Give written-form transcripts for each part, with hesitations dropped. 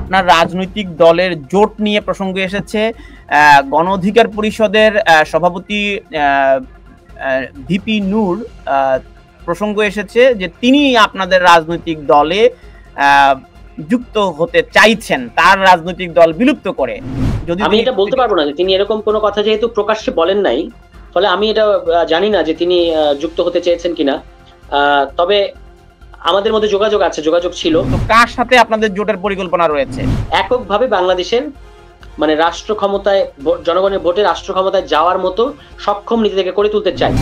আপনার রাজনৈতিক দলের জোট নিয়ে প্রসঙ্গ এসেছে। গণ অধিকার পরিষদের সভাপতি ভিপি নূর প্রসঙ্গ এসেছে যে তিনি আপনাদের রাজনৈতিক দলে যুক্ত হতে চাইছেন, তার রাজনৈতিক দল বিলুপ্ত করে। যদি আমি এটা বলতে পারবো না যে তিনি এরকম কোনো কথা যেহেতু প্রকাশ্যে বলেন নাই, ফলে আমি এটা জানি না যে তিনি যুক্ত হতে চেয়েছেন কিনা। তবে আমাদের মধ্যে যোগাযোগ আছে, যোগাযোগ ছিল। তো কার সাথে আপনাদের জোটের পরিকল্পনা রয়েছে? এককভাবে বাংলাদেশের মানে রাষ্ট্র ক্ষমতায়, জনগণের ভোটে রাষ্ট্র ক্ষমতায় যাওয়ার মতো সক্ষম নিজেদেরকে করে তুলতে চাই।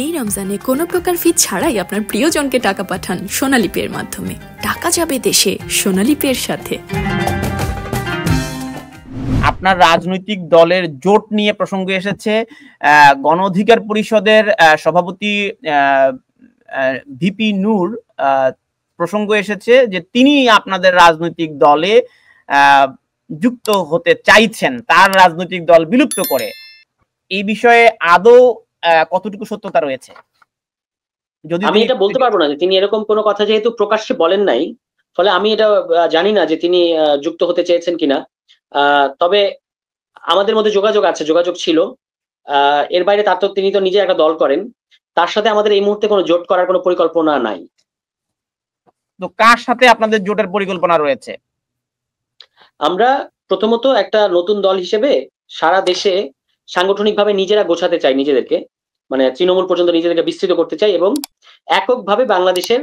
এই রমজানে কোনো প্রকার ফি ছাড়াই আপনার প্রিয়জনকে টাকা পাঠান সোনালী পের মাধ্যমে। টাকা যাবে দেশে সোনালী পের সাথে। আপনার রাজনৈতিক দলের জোট নিয়ে প্রসঙ্গ এসেছে। গণ অধিকার পরিষদের সভাপতি ভিপি নূর প্রসঙ্গ এসেছে যে তিনি আপনাদের রাজনৈতিক দলে যুক্ত হতে চাইছেন, তার রাজনৈতিক দল বিলুপ্ত করে। এই বিষয়ে আদৌ কতটুকু সত্যতা রয়েছে? যদি আমি এটা বলতে পারবো না যে তিনি এরকম কোনো কথা যেহেতু প্রকাশ্যে বলেন নাই, ফলে আমি এটা জানি না যে তিনি যুক্ত হতে চেয়েছেন কিনা। তবে আমাদের মধ্যে যোগাযোগ আছে, যোগাযোগ ছিল। এর বাইরে তিনি তো নিজে একটা দল করেন, তার সাথে আমাদের এই মুহূর্তে কোনো জোট করার কোনো পরিকল্পনা নাই। তো কার সাথে আপনাদের জোটের পরিকল্পনা রয়েছে? আমরা প্রথমত একটা নতুন দল হিসেবে সারা দেশে সাংগঠনিকভাবে নিজেরা গোছাতে চাই, নিজেদেরকে মানে তৃণমূল পর্যন্ত নিজেদেরকে বিস্তৃত করতে চাই এবং এককভাবে বাংলাদেশের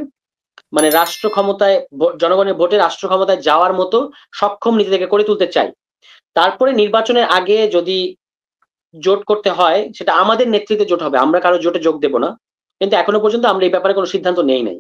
মানে রাষ্ট্র ক্ষমতায়, জনগণের ভোটে রাষ্ট্র ক্ষমতায় যাওয়ার মতো সক্ষম নিজেদেরকে করে তুলতে চাই। তারপরে নির্বাচনের আগে যদি জোট করতে হয় সেটা আমাদের নেতৃত্বে জোট হবে, আমরা কারো জোটে যোগ দেব না। কিন্তু এখনো পর্যন্ত আমরা এই ব্যাপারে কোনো সিদ্ধান্ত নেই নাই।